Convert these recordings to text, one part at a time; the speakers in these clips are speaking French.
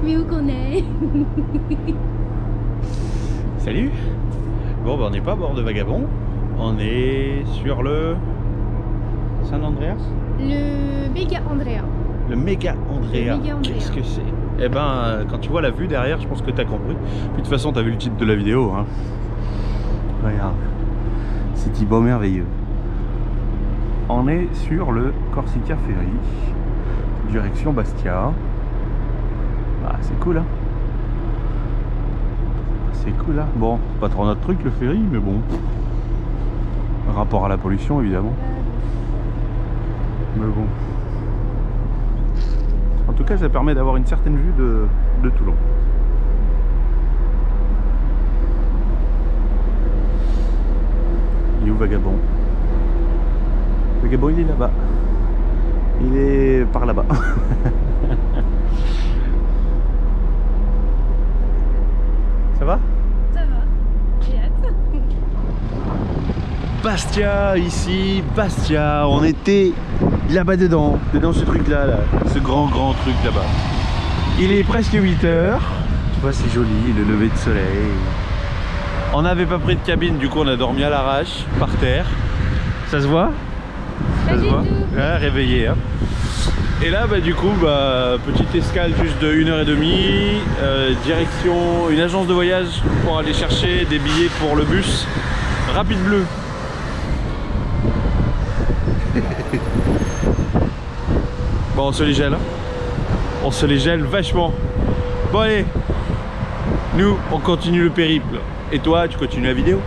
Mais où qu'on est? Salut. Bon, bah, on n'est pas à bord de Vagabond. On est sur le San Andreas. Le Mega Andrea. Le Mega Andrea. Qu'est-ce que c'est? Eh ben, quand tu vois la vue derrière, je pense que tu as compris. Puis de toute façon, tu as vu le titre de la vidéo. Hein. Regarde. C'est petit beau merveilleux. On est sur le Corsica Ferry. Direction Bastia. Ah, c'est cool, hein. C'est cool, hein. Bon, pas trop notre truc, le ferry, mais bon. Rapport à la pollution, évidemment. Mais bon. En tout cas, ça permet d'avoir une certaine vue de Toulon. Il est où Vagabond? Vagabond, il est là-bas. Il est par là-bas. Ça va? Ça va. J'ai hâte. Bastia, ici, Bastia. On était là-bas dedans ce truc-là, là. Ce grand truc là-bas. Il est presque 8 h. Tu vois, c'est joli, le lever de soleil. On n'avait pas pris de cabine, du coup on a dormi à l'arrache, par terre. Ça se voit? Ça se voit? Ouais, réveillé, hein. Et là, bah, du coup, bah, petite escale juste de 1 h 30, direction une agence de voyage pour aller chercher des billets pour le bus Rapide Bleu. Bon, on se les gèle, hein. On se les gèle vachement. Bon allez, nous on continue le périple. Et toi, tu continues la vidéo?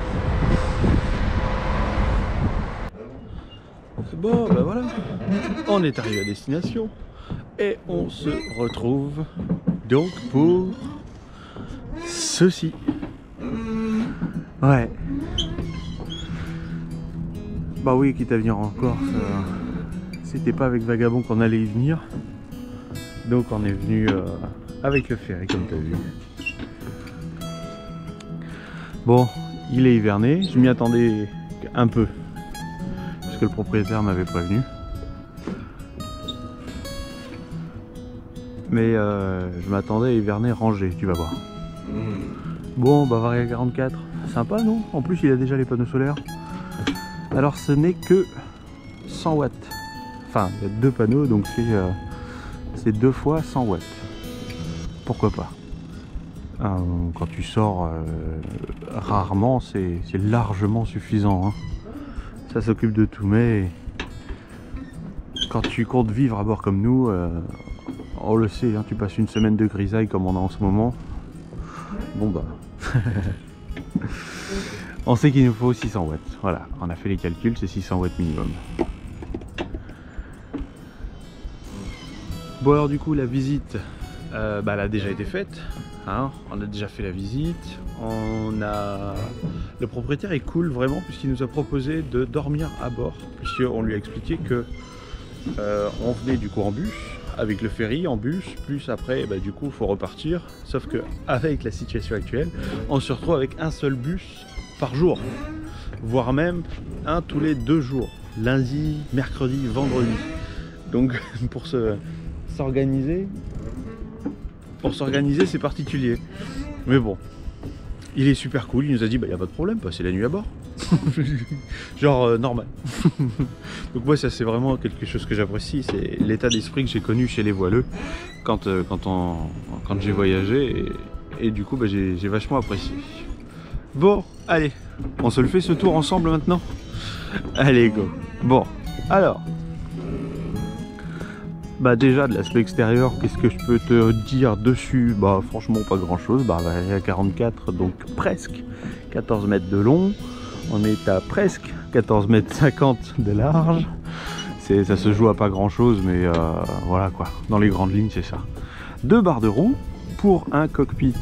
Bon, ben voilà, on est arrivé à destination et on se retrouve donc pour ceci. Ouais. Bah oui, quitte à venir en Corse, c'était pas avec Vagabond qu'on allait y venir. Donc on est venu avec le ferry, comme tu as vu. Bon, il est hiverné, je m'y attendais un peu. Que le propriétaire m'avait prévenu, mais je m'attendais à hiverner rangé, tu vas voir. Bon, Bavaria 44, sympa non? En plus il a déjà les panneaux solaires. Alors ce n'est que 100 watts, enfin il y a 2 panneaux, donc c'est 2 fois 100 watts. Pourquoi pas? Quand tu sors rarement, c'est largement suffisant, hein. Ça s'occupe de tout, mais quand tu comptes vivre à bord comme nous, on le sait, hein, tu passes une semaine de grisaille comme on a en ce moment. Bon bah, on sait qu'il nous faut 600 watts. Voilà, on a fait les calculs, c'est 600 watts minimum. Bon alors du coup la visite, bah, elle a déjà été faite. Hein, on a déjà fait la visite, le propriétaire est cool vraiment puisqu'il nous a proposé de dormir à bord, puisqu'on lui a expliqué que on venait du coup en bus, avec le ferry en bus, plus après bah, du coup il faut repartir, sauf que avec la situation actuelle, on se retrouve avec un seul bus par jour, voire même un tous les 2 jours, lundi, mercredi, vendredi. Donc pour s'organiser, c'est particulier, mais bon, il est super cool, il nous a dit bah y a pas de problème, passez la nuit à bord. Genre normal. Donc moi ça c'est vraiment quelque chose que j'apprécie, c'est l'état d'esprit que j'ai connu chez les voileux quand j'ai voyagé, et du coup bah, j'ai vachement apprécié. Bon allez, on se le fait ce tour ensemble maintenant. Allez go. Bon alors, bah déjà de l'aspect extérieur, qu'est-ce que je peux te dire dessus? Bah franchement pas grand chose. Bah il y a 44, donc presque 14 mètres de long. On est à presque 14 mètres 50 de large. Ça se joue à pas grand chose, mais voilà quoi, dans les grandes lignes c'est ça. 2 barres de roue pour un cockpit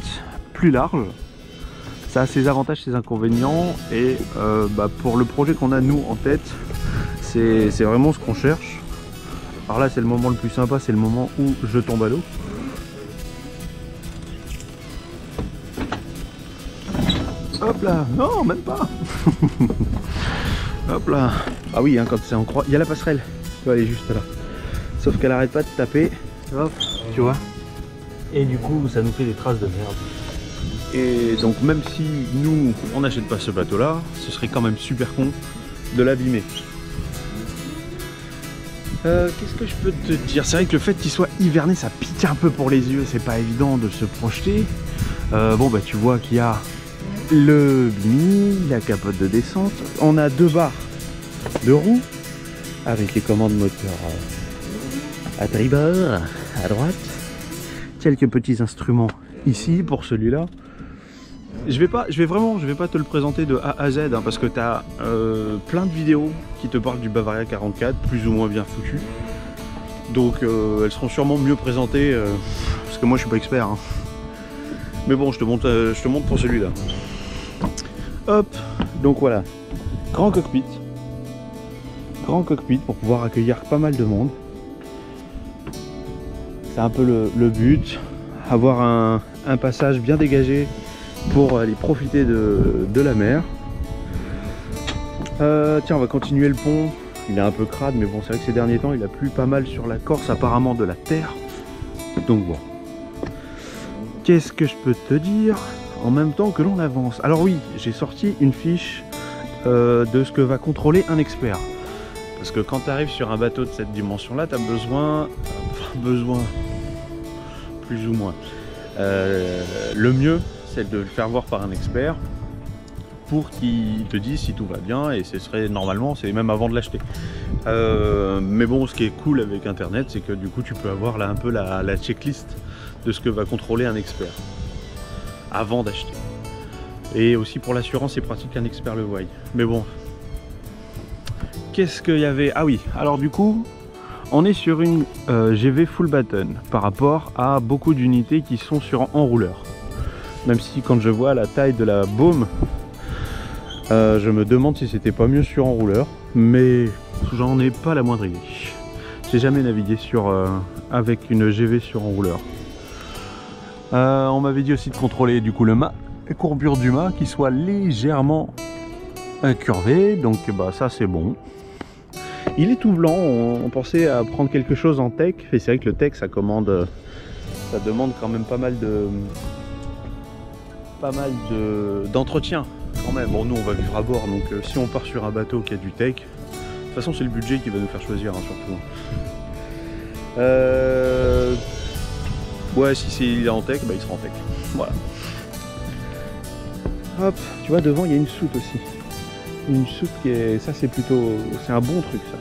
plus large. Ça a ses avantages, ses inconvénients, et bah, pour le projet qu'on a nous en tête, c'est vraiment ce qu'on cherche. Alors là c'est le moment le plus sympa, c'est le moment où je tombe à l'eau. Hop là, non même pas. Hop là. Ah oui, hein, quand c'est en croix, il y a la passerelle, tu vois, elle est juste là. Sauf qu'elle arrête pas de taper. Hop, tu vois. Et du coup, ça nous fait des traces de merde. Et donc, même si nous, on n'achète pas ce bateau-là, ce serait quand même super con de l'abîmer. Qu'est-ce que je peux te dire? C'est vrai que le fait qu'il soit hiverné, ça pique un peu pour les yeux, c'est pas évident de se projeter. Bon bah tu vois qu'il y a le bimini, la capote de descente. On a 2 barres de roues avec les commandes moteur à tribord, à droite. Quelques petits instruments ici pour celui-là. Je vais pas te le présenter de A à Z hein, parce que tu as plein de vidéos qui te parlent du Bavaria 44, plus ou moins bien foutues. Donc elles seront sûrement mieux présentées parce que moi je suis pas expert. Hein. Mais bon, je te montre pour celui-là. Hop, donc voilà, grand cockpit pour pouvoir accueillir pas mal de monde. C'est un peu le but, avoir un passage bien dégagé pour aller profiter de la mer. Tiens, on va continuer le pont. Il est un peu crade, mais bon, c'est vrai que ces derniers temps, il a plu pas mal sur la Corse, apparemment de la terre. Donc bon. Qu'est-ce que je peux te dire en même temps que l'on avance? Alors oui, j'ai sorti une fiche de ce que va contrôler un expert. Parce que quand tu arrives sur un bateau de cette dimension-là, tu as besoin, plus ou moins. Le mieux, c'est de le faire voir par un expert pour qu'il te dise si tout va bien, et ce serait normalement, c'est même avant de l'acheter. Mais bon, ce qui est cool avec internet, c'est que du coup tu peux avoir là un peu la checklist de ce que va contrôler un expert avant d'acheter. Et aussi pour l'assurance, c'est pratique qu'un expert le voie. Mais bon, qu'est-ce qu'il y avait? Ah oui, alors du coup on est sur une GV full batten par rapport à beaucoup d'unités qui sont sur enrouleur. Même si quand je vois la taille de la baume, je me demande si c'était pas mieux sur enrouleur, mais j'en ai pas la moindre idée. J'ai jamais navigué avec une GV sur enrouleur. On m'avait dit aussi de contrôler du coup le mât, la courbure du mât qui soit légèrement incurvée, donc bah ça c'est bon. Il est tout blanc, on pensait à prendre quelque chose en tech, et c'est vrai que le tech ça demande quand même pas mal d'entretien quand même. Bon, nous on va vivre à bord, donc si on part sur un bateau qui a du tech, de toute façon c'est le budget qui va nous faire choisir hein, surtout. Ouais, si il est en tech, bah il sera en tech. Voilà. Hop, tu vois devant il y a une soute aussi. Une soute qui est, ça c'est plutôt, c'est un bon truc ça.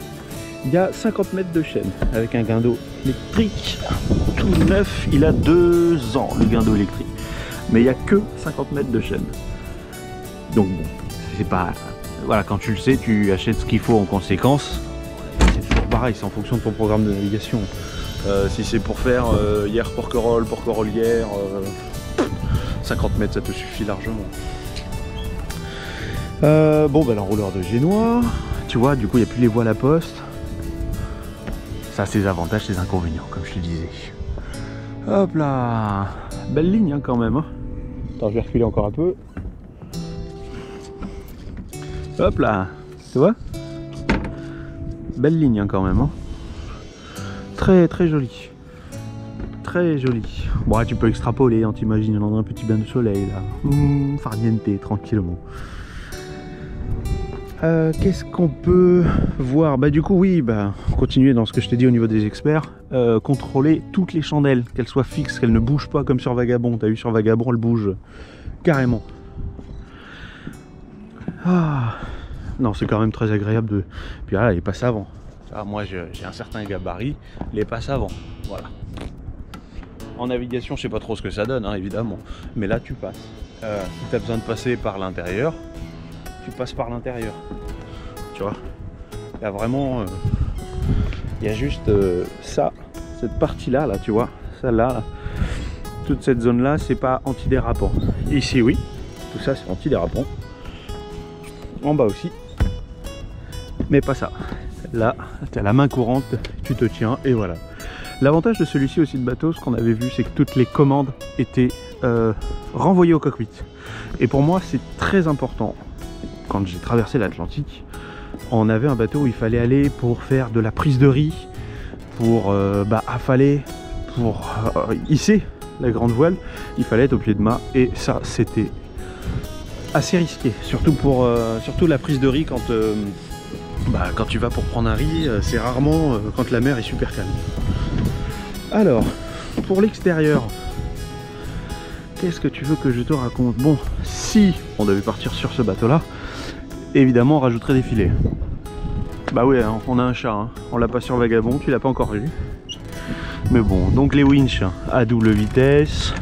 Il y a 50 mètres de chaîne avec un guindeau électrique tout neuf, il a 2 ans le guindeau électrique, mais il n'y a que 50 mètres de chaîne. Donc bon, c'est pas, voilà, quand tu le sais, tu achètes ce qu'il faut en conséquence. C'est toujours pareil, c'est en fonction de ton programme de navigation. Si c'est pour faire hier Porquerolles hier, 50 mètres ça te suffit largement. Bon bah l'enrouleur de Génois, tu vois, du coup il n'y a plus les voiles à poste. Ça a ses avantages, ses inconvénients, comme je te disais. Hop là, belle ligne hein, quand même. Hein. Attends, je vais reculer encore un peu. Hop là, tu vois, belle ligne hein, quand même. Hein. Très très jolie. Très jolie. Bon, là, tu peux extrapoler, hein, t'imagines dans un petit bain de soleil là. Farniente, tranquillement. Qu'est-ce qu'on peut voir? Bah du coup oui, bah continuer dans ce que je t'ai dit au niveau des experts, contrôler toutes les chandelles, qu'elles soient fixes, qu'elles ne bougent pas comme sur Vagabond. T'as vu sur Vagabond, elles bougent carrément. Ah. Non, c'est quand même très agréable de... Puis là, les passes avant. Ah, moi j'ai un certain gabarit, les passes avant, voilà. En navigation, je sais pas trop ce que ça donne, hein, évidemment, mais là tu passes. Si tu as besoin de passer par l'intérieur, tu passes par l'intérieur, tu vois. Il y a vraiment, il y a juste ça, cette partie-là, là, tu vois, celle-là, là. Toute cette zone-là, c'est pas antidérapant. Ici, oui, tout ça, c'est antidérapant. En bas aussi, mais pas ça. Là, tu as la main courante, tu te tiens, et voilà. L'avantage de celui-ci aussi de bateau, ce qu'on avait vu, c'est que toutes les commandes étaient renvoyées au cockpit. Et pour moi, c'est très important. Quand j'ai traversé l'Atlantique, on avait un bateau où il fallait aller pour faire de la prise de riz, pour affaler pour hisser la grande voile, il fallait être au pied de mât et ça c'était assez risqué, surtout pour surtout la prise de riz quand quand tu vas pour prendre un riz, c'est rarement quand la mer est super calme. Alors pour l'extérieur, qu'est-ce que tu veux que je te raconte? Bon, si on devait partir sur ce bateau là, évidemment on rajouterait des filets. Bah ouais, hein, on a un chat, hein. On l'a pas sur Vagabond, tu l'as pas encore vu. Mais bon, donc les winches à double vitesse,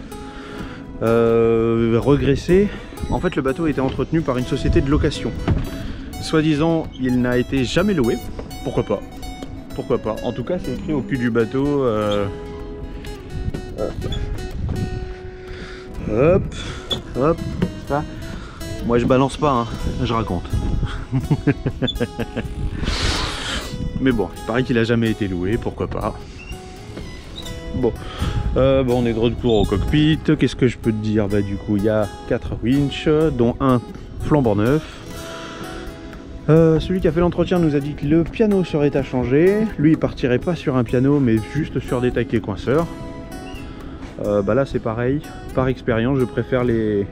regraissés. En fait le bateau a été entretenu par une société de location. Soi-disant il n'a été jamais loué, pourquoi pas? Pourquoi pas? En tout cas c'est écrit au cul du bateau. Hop, hop, ça. Moi je balance pas, hein, je raconte. Mais bon, il paraît qu'il a jamais été loué, pourquoi pas. Bon, on est de retour au cockpit. Qu'est-ce que je peux te dire? Bah du coup il y a 4 winches, dont un flambant neuf. Celui qui a fait l'entretien nous a dit que le piano serait à changer. Lui il partirait pas sur un piano mais juste sur des taquets coinceurs. Bah là c'est pareil, par expérience je préfère les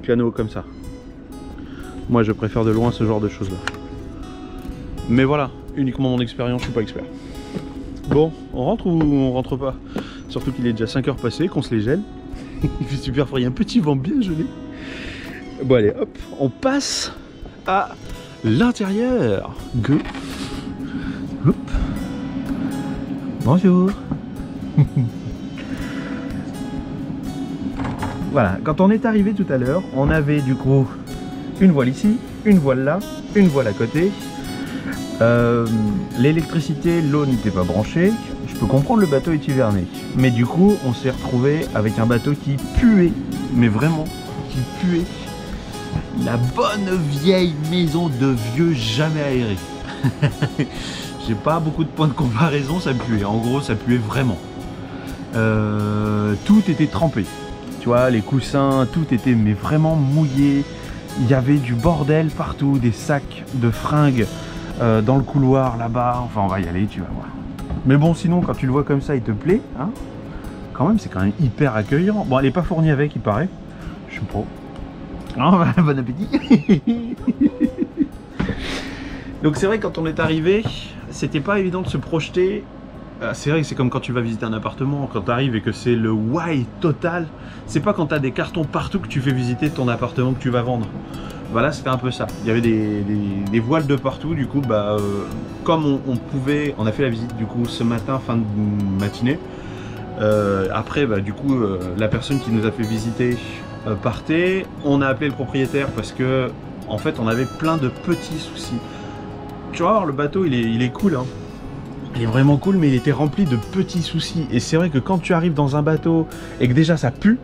pianos comme ça. Moi je préfère de loin ce genre de choses là. Mais voilà, uniquement mon expérience, je suis pas expert. Bon, on rentre ou on rentre pas? Surtout qu'il est déjà 5 heures passées, qu'on se les gèle. Il fait super froid, il y a un petit vent bien gelé. Bon allez, hop, on passe à l'intérieur. Go. Hop. Bonjour. Voilà, quand on est arrivé tout à l'heure, on avait du coup une voile ici, une voile là, une voile à côté. L'électricité, l'eau n'était pas branchée. Je peux comprendre, le bateau est hiverné. Mais du coup, on s'est retrouvé avec un bateau qui puait. Mais vraiment, qui puait. La bonne vieille maison de vieux jamais aérée. J'ai pas beaucoup de points de comparaison, ça puait. En gros, ça puait vraiment. Tout était trempé. Tu vois, les coussins, tout était mais vraiment mouillé. Il y avait du bordel partout, des sacs de fringues dans le couloir là-bas. Enfin, on va y aller, tu vas voir. Mais bon, sinon, quand tu le vois comme ça, il te plaît. Hein, quand même, c'est quand même hyper accueillant. Bon, elle n'est pas fournie avec, il paraît. Je suis pro. Oh, bon appétit. Donc c'est vrai, quand on est arrivé, c'était pas évident de se projeter. C'est vrai que c'est comme quand tu vas visiter un appartement, quand tu arrives et que c'est le why total. C'est pas quand tu as des cartons partout que tu fais visiter ton appartement que tu vas vendre. Voilà, c'était un peu ça. Il y avait des voiles de partout. Du coup, comme on pouvait, on a fait la visite du coup ce matin, fin de matinée. Après, du coup, la personne qui nous a fait visiter partait. On a appelé le propriétaire parce que, en fait, on avait plein de petits soucis. Tu vas voir, le bateau, il est cool, hein. Il est vraiment cool, mais il était rempli de petits soucis. Et c'est vrai que quand tu arrives dans un bateau et que déjà ça pue,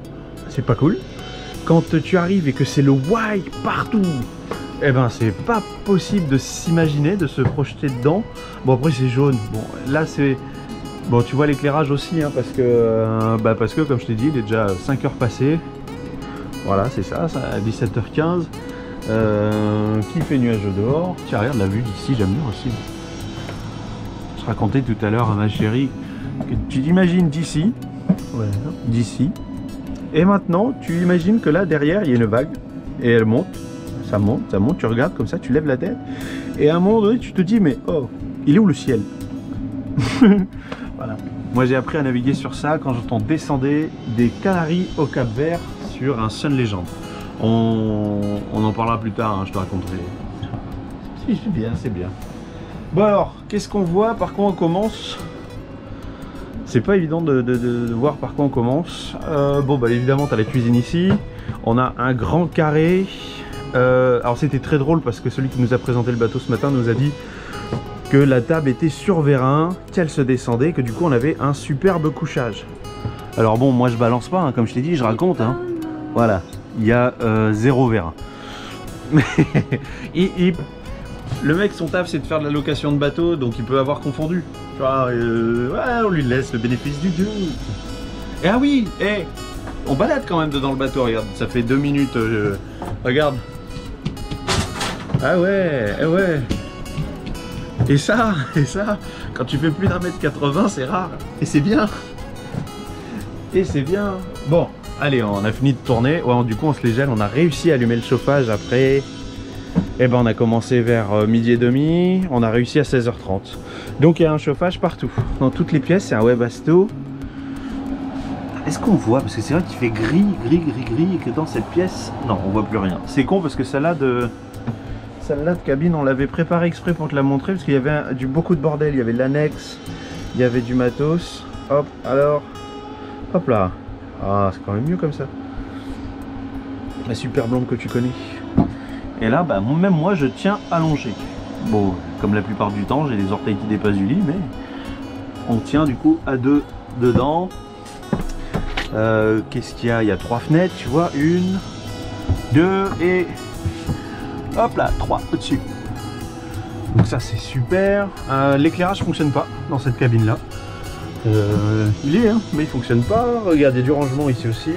c'est pas cool. Quand tu arrives et que c'est le why partout, eh ben c'est pas possible de s'imaginer, de se projeter dedans. Bon, après c'est jaune. Bon, là c'est... Bon, tu vois l'éclairage aussi, hein, parce que comme je t'ai dit, il est déjà 5 heures passées. Voilà, c'est ça, à 17h15. Qui fait nuage dehors. Tiens, regarde la vue d'ici, j'aime bien aussi. Je racontais tout à l'heure à ma chérie que tu t'imagines d'ici, voilà, d'ici, et maintenant tu imagines que là derrière il y a une vague et elle monte, ça monte, ça monte, tu regardes comme ça, tu lèves la tête et à un moment donné tu te dis mais oh, il est où le ciel? Voilà. Moi j'ai appris à naviguer sur ça quand on descendait des Canaries au Cap Vert sur un Sun Legend. On en parlera plus tard, hein, je te raconterai. C'est bien, c'est bien. Bon alors, qu'est-ce qu'on voit? Par quoi on commence? C'est pas évident de voir par quoi on commence. Évidemment, tu as la cuisine ici. On a un grand carré. Alors c'était très drôle parce que celui qui nous a présenté le bateau ce matin nous a dit que la table était sur vérin, qu'elle se descendait, que du coup on avait un superbe couchage. Alors bon, moi je balance pas, hein, comme je t'ai dit, je raconte. Hein. Voilà, il y a 0 vérin. Le mec, son taf, c'est de faire de la location de bateau, donc il peut avoir confondu. Tu vois, ouais, on lui laisse le bénéfice du doute. Et ah oui, on balade quand même dedans le bateau, regarde, ça fait 2 minutes, regarde. Ah ouais, ouais. Et ça, quand tu fais plus d'1,80 m, c'est rare. Et c'est bien. Et c'est bien. Bon, allez, on a fini de tourner. Ouais, du coup, on se les gèle. On a réussi à allumer le chauffage après. Et ben, on a commencé vers midi et demi. On a réussi à 16h30. Donc, il y a un chauffage partout. Dans toutes les pièces, c'est un Webasto. Est-ce qu'on voit? Parce que c'est vrai qu'il fait gris et que dans cette pièce, non, on voit plus rien. C'est con parce que celle-là de cabine, on l'avait préparée exprès pour te la montrer parce qu'il y avait beaucoup de bordel. Il y avait l'annexe, il y avait du matos. Hop, alors, hop là. Ah, c'est quand même mieux comme ça. La super blonde que tu connais. Et là, bah, même moi, je tiens allongé. Bon, comme la plupart du temps, j'ai les orteils qui dépassent du lit, mais on tient du coup à deux dedans. Qu'est-ce qu'il y a? Il y a 3 fenêtres, tu vois, 1, 2 et hop là, 3 au-dessus. Donc ça c'est super. L'éclairage fonctionne pas dans cette cabine là. Il est, hein, mais il fonctionne pas. Regarde, il y a du rangement ici aussi.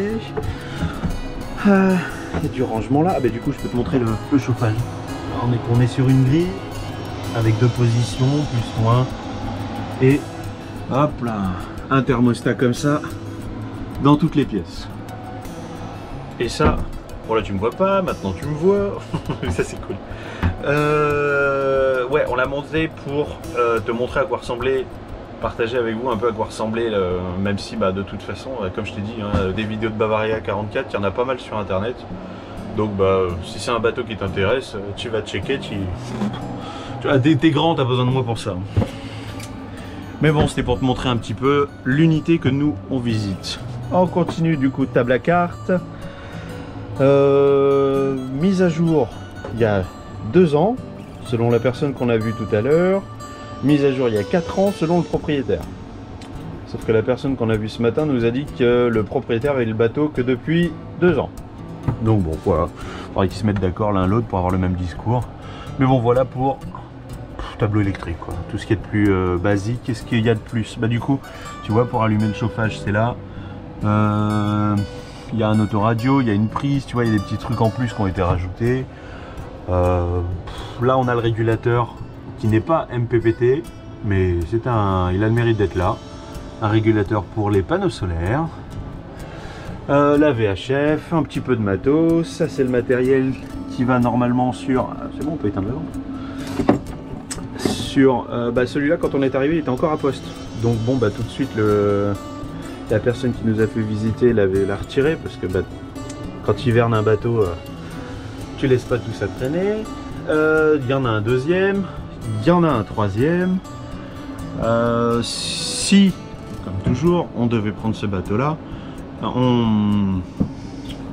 Il y a du rangement là. Ah, bah, du coup, je peux te montrer le chauffage. On est sur une grille avec 2 positions, plus moins. Et hop là, un thermostat comme ça. Dans toutes les pièces. Et ça, bon là tu me vois pas, maintenant tu me vois. Ça c'est cool. Ouais, on l'a monté pour te montrer à quoi ressemblait, partager avec vous un peu à quoi ressemblait, même si bah, de toute façon, comme je t'ai dit, hein, des vidéos de Bavaria 44, il y en a pas mal sur internet. Donc bah, si c'est un bateau qui t'intéresse, tu vas checker, tu vois, t'es grand, t'as besoin de moi pour ça. Mais bon, c'était pour te montrer un petit peu l'unité que nous on visite. On continue du coup, table à cartes. Mise à jour il y a 2 ans, selon la personne qu'on a vue tout à l'heure. Mise à jour il y a 4 ans, selon le propriétaire. Sauf que la personne qu'on a vue ce matin nous a dit que le propriétaire avait le bateau que depuis 2 ans. Donc bon, voilà. Il faudrait qu'ils se mettent d'accord l'un l'autre pour avoir le même discours. Mais bon, voilà pour tableau électrique, quoi. Tout ce qui est de plus basique. Qu'est-ce qu'il y a de plus? Bah du coup, tu vois, pour allumer le chauffage, c'est là. Il y a un autoradio, il y a une prise, tu vois, il y a des petits trucs en plus qui ont été rajoutés. Là on a le régulateur qui n'est pas MPPT, mais il a le mérite d'être là. Un régulateur pour les panneaux solaires. La VHF, un petit peu de matos. Ça c'est le matériel qui va normalement sur... C'est bon, on peut éteindre la lampe. Sur bah, celui-là, quand on est arrivé, il était encore à poste. Donc bon, bah tout de suite la personne qui nous a fait visiter l'a retiré parce que bah, quand tu hivernes un bateau, tu laisses pas tout ça traîner. Il y en a un deuxième, il y en a un troisième. Si, comme toujours, on devait prendre ce bateau-là, on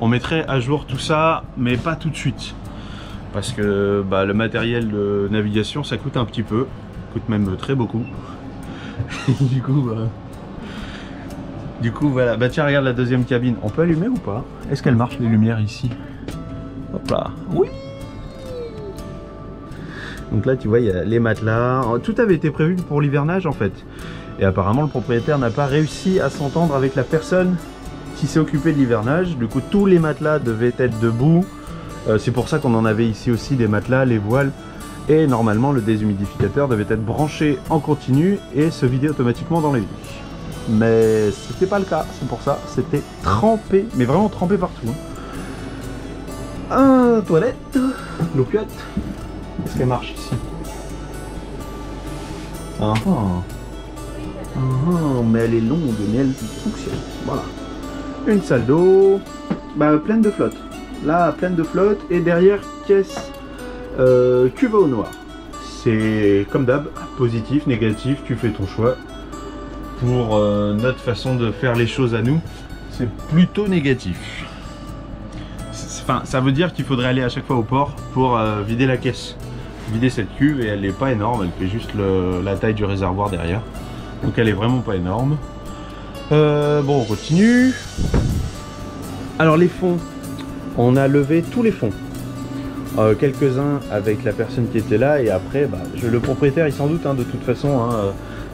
mettrait à jour tout ça, mais pas tout de suite. Parce que bah, le matériel de navigation, ça coûte un petit peu, coûte même très beaucoup. Du coup, voilà. Bah tiens, regarde la deuxième cabine. On peut allumer ou pas? Est-ce qu'elle marche les lumières ici? Hop là. Oui. Donc là, tu vois, il y a les matelas. Tout avait été prévu pour l'hivernage en fait. Et apparemment, le propriétaire n'a pas réussi à s'entendre avec la personne qui s'est occupée de l'hivernage. Du coup, tous les matelas devaient être debout. C'est pour ça qu'on en avait ici aussi des matelas, les voiles. Et normalement, le déshumidificateur devait être branché en continu et se vider automatiquement dans les lits. Mais c'était pas le cas, c'est pour ça, c'était trempé, mais vraiment trempé partout. Un toilette, l'eau cuite. Est-ce qu'elle marche ici? Mais elle est longue, mais elle fonctionne. Voilà. Une salle d'eau, bah, pleine de flotte. Là, pleine de flotte, et derrière, caisse cuve au noir. C'est comme d'hab, positif, négatif, tu fais ton choix. Pour notre façon de faire les choses à nous, c'est plutôt négatif. Enfin, ça veut dire qu'il faudrait aller à chaque fois au port pour vider la caisse. Vider cette cuve, et elle n'est pas énorme, elle fait juste la taille du réservoir derrière. Donc elle est vraiment pas énorme. Bon, on continue. Alors les fonds, on a levé tous les fonds. Quelques-uns avec la personne qui était là, et après, bah, le propriétaire, il s'en doute, hein, de toute façon.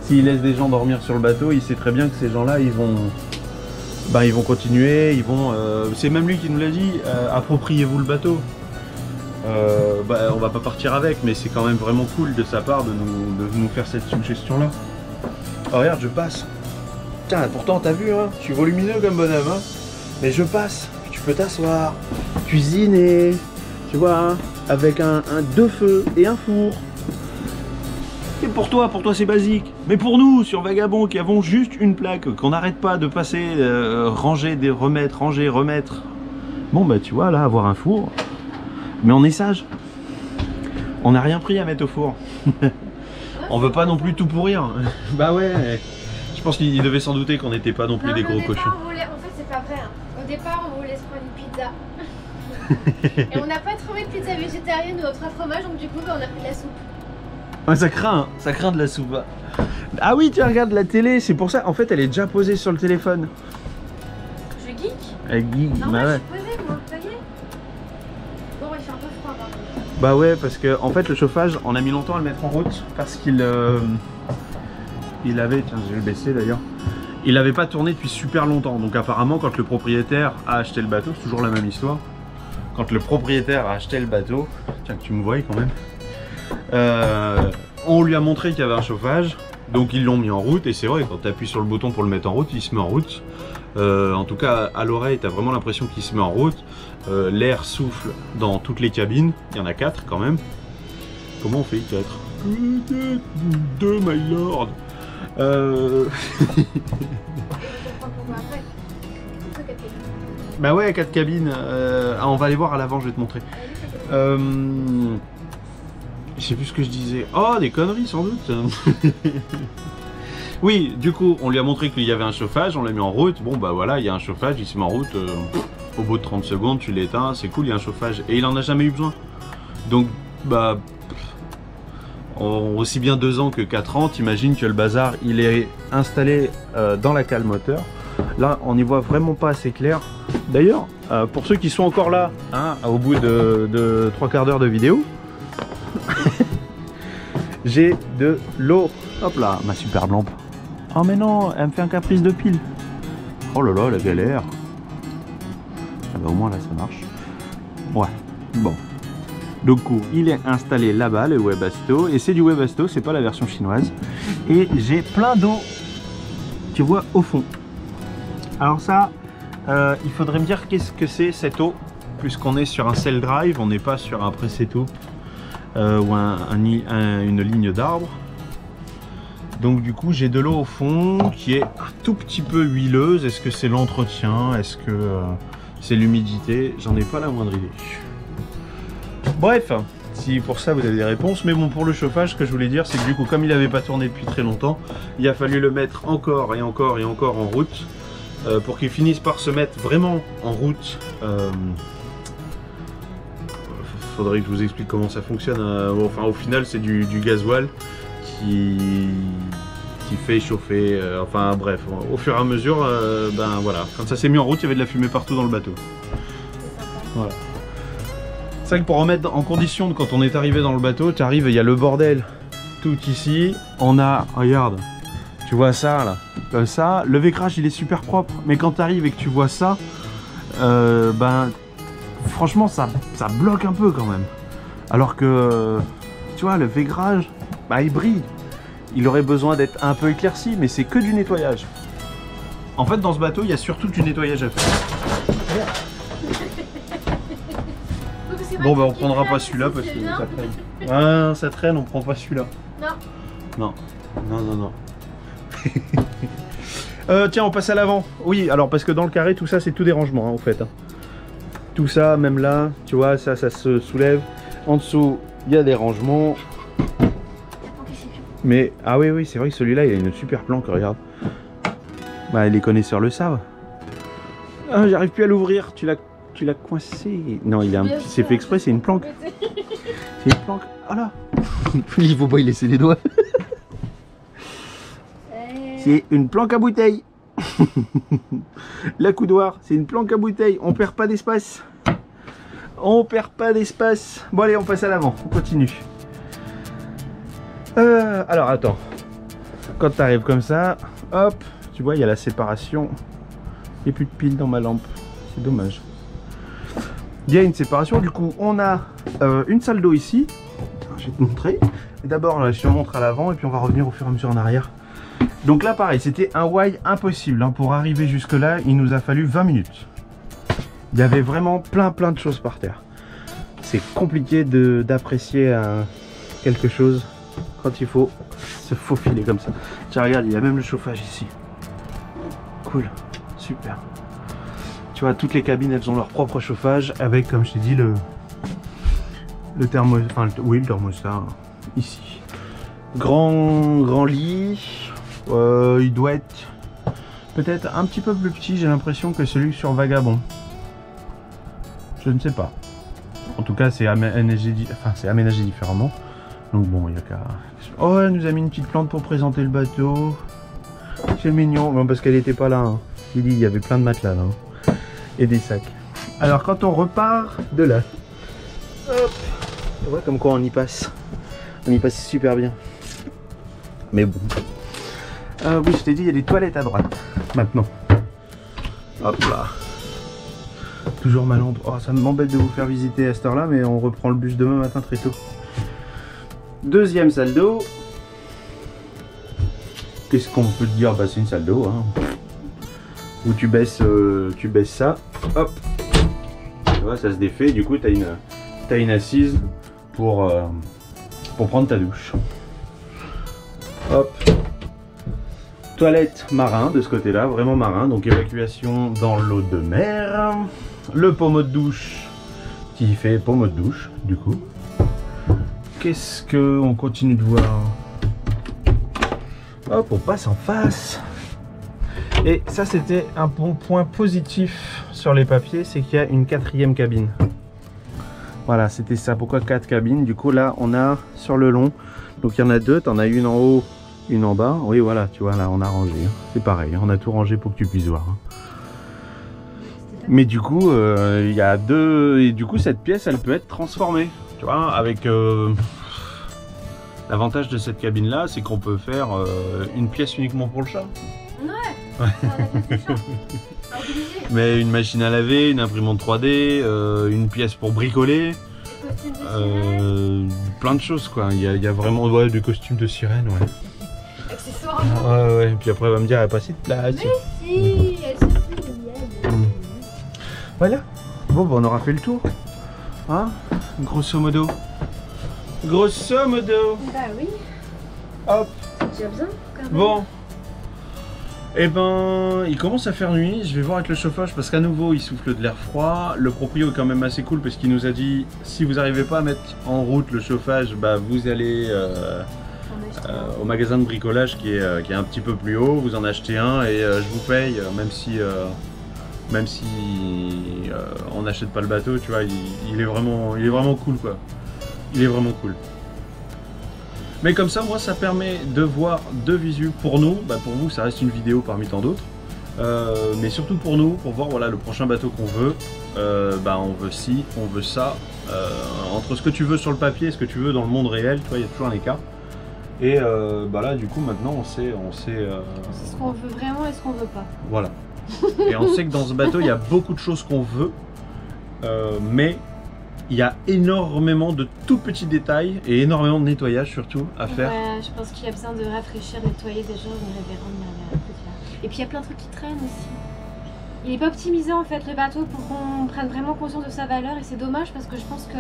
S'il laisse des gens dormir sur le bateau, il sait très bien que ces gens-là, ils vont continuer, c'est même lui qui nous l'a dit, appropriez-vous le bateau. On va pas partir avec, mais c'est quand même vraiment cool de sa part de nous faire cette suggestion-là. Oh, regarde, je passe. Tiens, pourtant t'as vu, hein, je suis volumineux comme bonhomme, hein. Mais je passe, tu peux t'asseoir, cuisiner, tu vois, hein, avec deux feux et un four. Et pour toi c'est basique. Mais pour nous, sur Vagabond, qui avons juste une plaque, qu'on n'arrête pas de passer, ranger, remettre, ranger, remettre. Bon bah tu vois, là, avoir un four. Mais on est sage. On n'a rien pris à mettre au four. On veut pas non plus tout pourrir. Bah ouais. Je pense qu'il devait s'en douter qu'on n'était pas non plus des gros cochons. En fait, c'est pas vrai. Hein. Au départ, on voulait se prendre une pizza. Et on n'a pas trouvé de pizza végétarienne ou autre fromage, donc du coup, on a pris de la soupe. Ouais, ça craint de la soupe. Ah oui, tu regardes la télé, c'est pour ça. En fait, elle est déjà posée sur le téléphone. Je geek. Elle geek, non, bah ouais. Je suis posée, moi, ça y est. Bon, il fait un peu froid, par contre. Bah ouais, parce que en fait, le chauffage, on a mis longtemps à le mettre en route parce qu'il il avait, tiens, je vais le baisser d'ailleurs. Il n'avait pas tourné depuis super longtemps. Donc apparemment, quand le propriétaire a acheté le bateau, c'est toujours la même histoire. Quand le propriétaire a acheté le bateau, tiens que tu me vois quand même. On lui a montré qu'il y avait un chauffage, donc ils l'ont mis en route, et c'est vrai, quand tu appuies sur le bouton pour le mettre en route, il se met en route. En tout cas, à l'oreille, tu as vraiment l'impression qu'il se met en route. L'air souffle dans toutes les cabines, il y en a 4 quand même. Comment on fait 4? 2, my lord. Bah ouais, 4 cabines. On va aller voir à l'avant, je vais te montrer. Je sais plus ce que je disais. Oh, des conneries sans doute. Oui, du coup, on lui a montré qu'il y avait un chauffage, on l'a mis en route. Bon, bah voilà, il y a un chauffage, il se met en route. Au bout de 30 secondes, tu l'éteins, c'est cool, il y a un chauffage. Et il en a jamais eu besoin. Donc, bah, aussi bien 2 ans que 4 ans, t'imagines que le bazar, il est installé dans la cale moteur. Là, on n'y voit vraiment pas assez clair. D'ailleurs, pour ceux qui sont encore là, hein, au bout de 3/4 d'heure de vidéo, j'ai de l'eau. Hop là, ma superbe lampe. Oh mais non, elle me fait un caprice de pile. Oh là là, la galère. Ah bah au moins là ça marche. Ouais, bon. Donc il est installé là-bas, le Webasto. Et c'est du Webasto, c'est pas la version chinoise. Et j'ai plein d'eau, tu vois, au fond. Alors ça, il faudrait me dire qu'est-ce que c'est cette eau. Puisqu'on est sur un cell drive, on n'est pas sur un press-et-tout. Ou une ligne d'arbre. Donc du coup j'ai de l'eau au fond qui est un tout petit peu huileuse. Est-ce que c'est l'entretien? Est-ce que c'est l'humidité? J'en ai pas la moindre idée. Bref, si pour ça vous avez des réponses. Mais bon, pour le chauffage, ce que je voulais dire, c'est que du coup comme il n'avait pas tourné depuis très longtemps, il a fallu le mettre encore et encore et encore en route pour qu'il finisse par se mettre vraiment en route. Faudrait que je vous explique comment ça fonctionne. Enfin, au final, c'est du gasoil qui fait chauffer. Enfin, bref, au fur et à mesure, ben voilà. Quand ça s'est mis en route, il y avait de la fumée partout dans le bateau. Voilà. C'est vrai que pour remettre en condition, quand on est arrivé dans le bateau, tu arrives, il y a le bordel tout ici. On a, regarde, tu vois ça là, comme ça. Le vécrage, il est super propre. Mais quand tu arrives et que tu vois ça, ben franchement ça bloque un peu quand même. Alors que tu vois le vaigrage, bah il brille. Il aurait besoin d'être un peu éclairci, mais c'est que du nettoyage. En fait dans ce bateau il y a surtout du nettoyage à faire. Bon bah on prendra pas celui-là parce que ça traîne. Ah, ça traîne, on prend pas celui-là. Non. Non. Tiens on passe à l'avant. Oui alors parce que dans le carré tout ça c'est tout des rangements hein, en fait. Tout ça, même là, tu vois, ça se soulève. En dessous, il y a des rangements. Mais, ah oui, c'est vrai que celui-là, il a une super planque, regarde. Bah, les connaisseurs le savent. Ah, j'arrive plus à l'ouvrir. Tu l'as coincé. Non, il a un petit... C'est fait exprès, c'est une planque. C'est une planque. Ah là. Il faut pas y laisser les doigts. C'est une planque à bouteille. L'accoudoir, c'est une planque à bouteille. On perd pas d'espace. On perd pas d'espace. Bon allez, on passe à l'avant. On continue. Alors attends. Quand tu arrives comme ça, hop, tu vois, il y a la séparation. Il n'y a plus de pile dans ma lampe. C'est dommage. Il y a une séparation. Du coup, on a une salle d'eau ici. Je vais te montrer. D'abord, je te montre à l'avant et puis on va revenir au fur et à mesure en arrière. Donc là pareil, c'était un why impossible, hein. Pour arriver jusque là, il nous a fallu 20 minutes. Il y avait vraiment plein de choses par terre. C'est compliqué d'apprécier quelque chose quand il faut se faufiler comme ça. Tiens regarde, il y a même le chauffage ici. Cool, super. Tu vois, toutes les cabines elles ont leur propre chauffage avec, comme je t'ai dit, le thermostat, enfin oui, le thermostat ici. Grand lit. Il doit être peut-être un petit peu plus petit, j'ai l'impression, que celui sur Vagabond. Je ne sais pas. En tout cas, c'est aménagé différemment. Donc bon, il n'y a qu'à... Oh, elle nous a mis une petite plante pour présenter le bateau. C'est mignon. Bon, parce qu'elle n'était pas là. Hein. Il y avait plein de matelas là. Hein. Et des sacs. Alors, quand on repart de là... Hop. Tu vois comme quoi on y passe. On y passe super bien. Mais bon... oui, je t'ai dit, il y a des toilettes à droite, maintenant. Hop là. Toujours Malandre. Oh, ça m'embête de vous faire visiter à cette heure-là, mais on reprend le bus demain matin très tôt. Deuxième salle d'eau. Qu'est-ce qu'on peut te dire? Bah, c'est une salle d'eau, hein. Où tu baisses ça. Hop. Tu vois, ça se défait. Du coup, t'as une assise pour prendre ta douche. Hop. Toilette marin de ce côté-là, vraiment marin, donc évacuation dans l'eau de mer. Le pommeau de douche qui fait pommeau de douche, du coup. Qu'est-ce qu'on continue de voir? Hop, on passe en face. Et ça, c'était un bon point positif sur les papiers, c'est qu'il y a une 4e cabine. Voilà, c'était ça. Pourquoi 4 cabines? Du coup, là, on a sur le long, donc il y en a 2, t'en as une en haut, une en bas. Oui, voilà, tu vois, là on a rangé, hein. C'est pareil, on a tout rangé pour que tu puisses voir, hein. Mais du coup il y a 2, et du coup cette pièce elle peut être transformée, tu vois, avec l'avantage de cette cabine là, c'est qu'on peut faire une pièce uniquement pour le chat. Ouais. Mais une machine à laver, une imprimante 3D, une pièce pour bricoler, plein de choses quoi. Il y a vraiment des costumes de sirène, ouais. Accessoirement. Ouais, et puis après, elle va me dire, elle a pas assez de place. Mais si, elle suffit. Voilà. Bon, bah, on aura fait le tour. Hein? Grosso modo. Grosso modo. Bah oui. Hop. C'est déjà bien, quand même. Bon. Eh ben, il commence à faire nuit. Je vais voir avec le chauffage parce qu'à nouveau, il souffle de l'air froid. Le proprio est quand même assez cool parce qu'il nous a dit, si vous n'arrivez pas à mettre en route le chauffage, bah, vous allez... au magasin de bricolage qui est un petit peu plus haut, vous en achetez un et je vous paye, même si on n'achète pas le bateau, tu vois, il est vraiment cool quoi. Il est vraiment cool. Mais comme ça, moi, ça permet de voir de visu pour nous, bah, pour vous, ça reste une vidéo parmi tant d'autres, mais surtout pour nous, pour voir voilà le prochain bateau qu'on veut. Bah, on veut ci, on veut ça. Entre ce que tu veux sur le papier et ce que tu veux dans le monde réel, tu vois, il y a toujours un écart. Et bah là du coup maintenant on sait ce qu'on veut vraiment et ce qu'on veut pas. Voilà. Et on sait que dans ce bateau il y a beaucoup de choses qu'on veut, mais il y a énormément de tout petits détails et énormément de nettoyage surtout à faire. Ouais, je pense qu'il y a besoin de rafraîchir, nettoyer déjà, on y reverra. Et puis il y a plein de trucs qui traînent aussi. Il n'est pas optimisé en fait le bateau pour qu'on prenne vraiment conscience de sa valeur et c'est dommage parce que je pense que...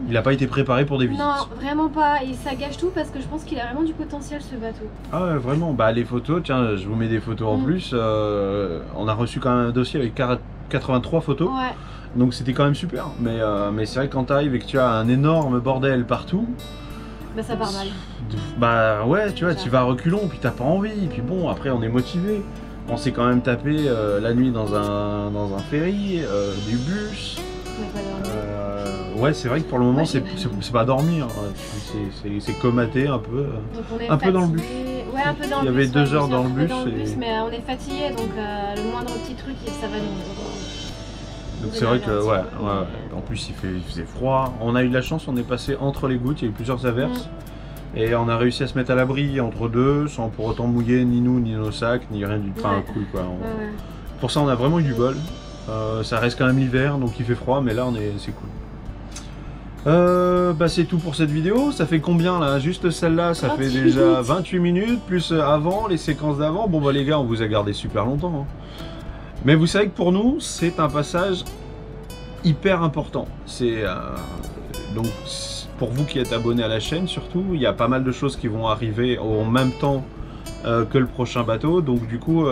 Il n'a pas été préparé pour des visites. Non, vraiment pas, et ça gâche tout parce que je pense qu'il a vraiment du potentiel ce bateau. Ah ouais, vraiment, bah les photos, tiens, je vous mets des photos en plus. On a reçu quand même un dossier avec 83 photos. Ouais. Donc c'était quand même super, mais c'est vrai que quand tu arrives et que tu as un énorme bordel partout... Bah ça part mal. Bah ouais, tu vois, tu vas à reculons, puis t'as pas envie, puis bon, après on est motivé. On s'est quand même tapé la nuit dans un ferry, du bus. Ouais, c'est vrai que pour le moment, c'est pas dormir, hein. C'est comater un peu. Donc on est un peu dans le bus. Ouais, un peu dans le bus. Il y avait 2 heures dans le bus. Mais on est fatigué, donc le moindre petit truc, ça va nous... Donc c'est vrai que, ouais, en plus il faisait froid. On a eu de la chance, on est passé entre les gouttes, il y a eu plusieurs averses. Et on a réussi à se mettre à l'abri entre deux, sans pour autant mouiller ni nous, ni nos sacs, ni rien du tout. Enfin, cool quoi. Pour ça, on a vraiment eu du bol. Ça reste quand même l'hiver, donc il fait froid, mais là, c'est cool. Bah c'est tout pour cette vidéo. Ça fait combien là? Juste celle-là, ça fait 28 déjà minutes. 28 minutes, plus avant, les séquences d'avant. Bon bah les gars, on vous a gardé super longtemps. Hein. Mais vous savez que pour nous, c'est un passage hyper important. C'est donc pour vous qui êtes abonnés à la chaîne surtout, il y a pas mal de choses qui vont arriver en même temps que le prochain bateau. Donc du coup...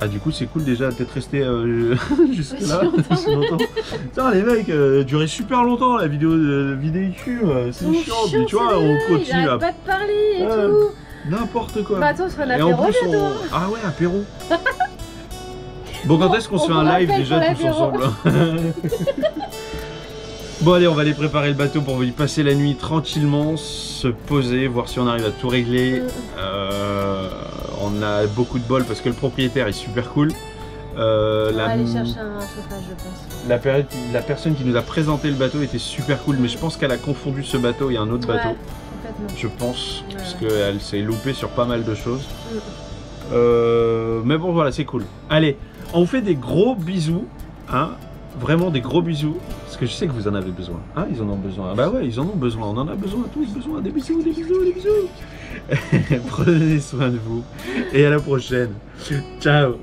Ah du coup c'est cool déjà d'être resté jusque là. Putain les mecs, durait super longtemps la vidéo de vidéo, c'est chiant, puis tu vois on continue à pas de parler et tout. N'importe quoi. Bah attends, on Et en apéro plus bientôt. Ah ouais apéro. Bon quand est-ce qu'on se fait un live déjà tous ensemble? Bon allez on va aller préparer le bateau pour y passer la nuit tranquillement, se poser, voir si on arrive à tout régler. On a beaucoup de bol parce que le propriétaire est super cool. On va aller chercher un chauffage je pense. La personne qui nous a présenté le bateau était super cool, mais je pense qu'elle a confondu ce bateau et un autre bateau. Complètement. Je pense, parce qu'elle s'est loupée sur pas mal de choses. Mais bon voilà, c'est cool. Allez, on vous fait des gros bisous, hein, vraiment des gros bisous, parce que je sais que vous en avez besoin. Hein, ils en ont besoin. Bah ouais, ils en ont besoin. On en a besoin, tous besoin. Des bisous, des bisous, des bisous. Prenez soin de vous et à la prochaine. Ciao.